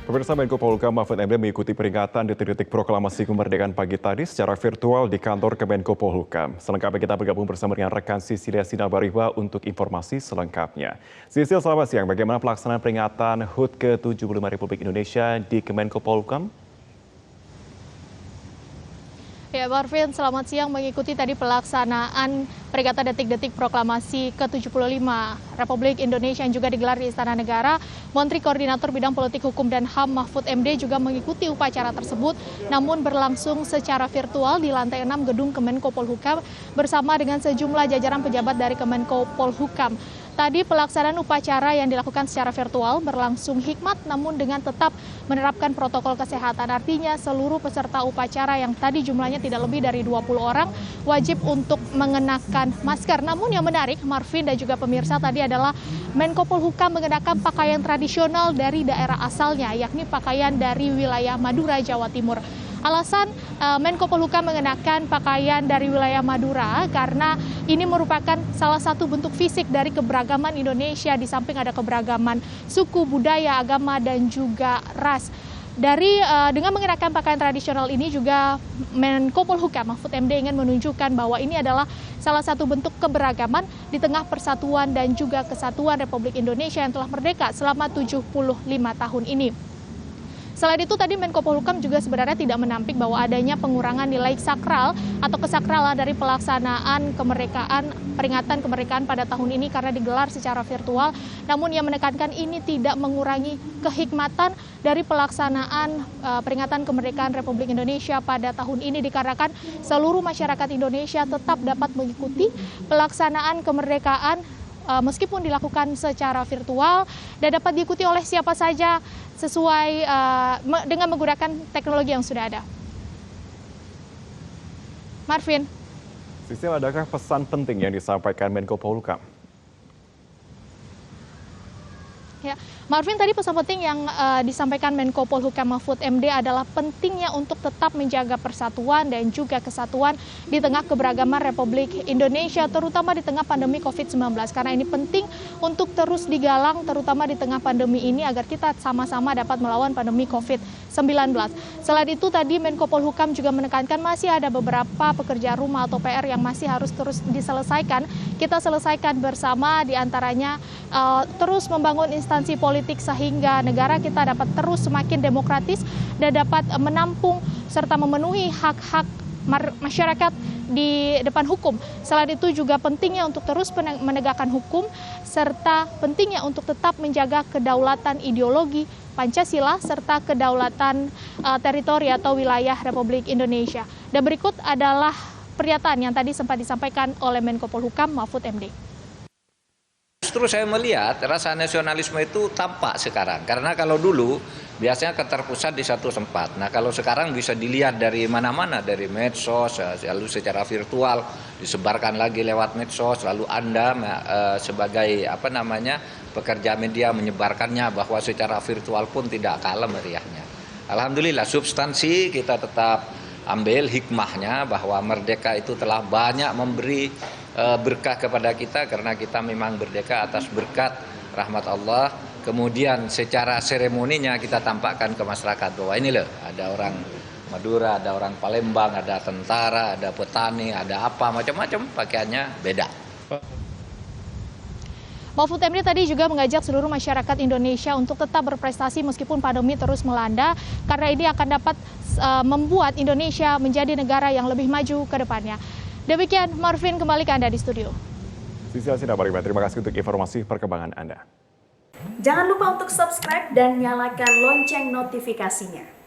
Pemirsa, Menko Polhukam Mahfud MD mengikuti peringatan detik-detik proklamasi kemerdekaan pagi tadi secara virtual di kantor Kemenko Polhukam. Selengkapnya kita bergabung bersama dengan rekan Sisilia Sinabariba untuk informasi selengkapnya. Sisil, selamat siang. Bagaimana pelaksanaan peringatan HUT ke-75 Republik Indonesia di Kemenko Polhukam? Ya, Marvin, selamat siang. Mengikuti tadi pelaksanaan peringatan detik-detik proklamasi ke-75 Republik Indonesia yang juga digelar di Istana Negara, Menteri Koordinator Bidang Politik Hukum dan HAM Mahfud MD juga mengikuti upacara tersebut, namun berlangsung secara virtual di lantai 6 gedung Kemenko Polhukam bersama dengan sejumlah jajaran pejabat dari Kemenko Polhukam. Tadi pelaksanaan upacara yang dilakukan secara virtual berlangsung hikmat namun dengan tetap menerapkan protokol kesehatan. Artinya seluruh peserta upacara yang tadi jumlahnya tidak lebih dari 20 orang wajib untuk mengenakan masker. Namun yang menarik, Marvin dan juga pemirsa, tadi adalah Menko Polhukam mengenakan pakaian tradisional dari daerah asalnya, yakni pakaian dari wilayah Madura, Jawa Timur. Alasan Menko Polhukam mengenakan pakaian dari wilayah Madura karena ini merupakan salah satu bentuk fisik dari keberagaman Indonesia, di samping ada keberagaman suku, budaya, agama, dan juga ras. Dengan mengenakan pakaian tradisional ini juga Menko Polhukam Mahfud MD ingin menunjukkan bahwa ini adalah salah satu bentuk keberagaman di tengah persatuan dan juga kesatuan Republik Indonesia yang telah merdeka selama 75 tahun ini. Selain itu, tadi Menko Polhukam juga sebenarnya tidak menampik bahwa adanya pengurangan nilai sakral atau kesakralan dari pelaksanaan peringatan kemerdekaan pada tahun ini karena digelar secara virtual. Namun ia menekankan ini tidak mengurangi kehikmatan dari pelaksanaan peringatan kemerdekaan Republik Indonesia pada tahun ini, dikarenakan seluruh masyarakat Indonesia tetap dapat mengikuti pelaksanaan kemerdekaan meskipun dilakukan secara virtual dan dapat diikuti oleh siapa saja sesuai dengan menggunakan teknologi yang sudah ada. Marvin. Sisil, adakah pesan penting yang disampaikan Menko Polhukam? Ya, Marvin, tadi pesan penting yang disampaikan Menko Polhukam Mahfud MD adalah pentingnya untuk tetap menjaga persatuan dan juga kesatuan di tengah keberagaman Republik Indonesia, terutama di tengah pandemi COVID-19. Karena ini penting untuk terus digalang, terutama di tengah pandemi ini, agar kita sama-sama dapat melawan pandemi COVID-19. Selain itu, tadi Menko Polhukam juga menekankan masih ada beberapa pekerjaan rumah atau PR yang masih harus terus diselesaikan. Kita selesaikan bersama, diantaranya terus membangun instansi politik sehingga negara kita dapat terus semakin demokratis dan dapat menampung serta memenuhi hak-hak masyarakat di depan hukum. Selain itu juga pentingnya untuk terus menegakkan hukum serta pentingnya untuk tetap menjaga kedaulatan ideologi Pancasila serta kedaulatan teritori atau wilayah Republik Indonesia. Dan berikut adalah pernyataan yang tadi sempat disampaikan oleh Menko Polhukam Mahfud MD. Justru saya melihat rasa nasionalisme itu tampak sekarang. Karena kalau dulu biasanya terpusat di satu tempat. Nah, kalau sekarang bisa dilihat dari mana-mana, dari medsos, lalu secara virtual disebarkan lagi lewat medsos, lalu Anda sebagai pekerja media menyebarkannya bahwa secara virtual pun tidak kalah meriahnya. Alhamdulillah, substansi kita tetap ambil hikmahnya bahwa merdeka itu telah banyak memberi berkah kepada kita karena kita memang merdeka atas berkat rahmat Allah. Kemudian secara seremoninya kita tampakkan ke masyarakat bahwa ini loh, ada orang Madura, ada orang Palembang, ada tentara, ada petani, ada apa, macam-macam pakaiannya beda. Mahfud MD tadi juga mengajak seluruh masyarakat Indonesia untuk tetap berprestasi meskipun pandemi terus melanda, karena ini akan dapat membuat Indonesia menjadi negara yang lebih maju ke depannya. Demikian, Marvin, kembali ke Anda di studio. Sisilia Sinabariba, terima kasih untuk informasi perkembangan Anda. Jangan lupa untuk subscribe dan nyalakan lonceng notifikasinya.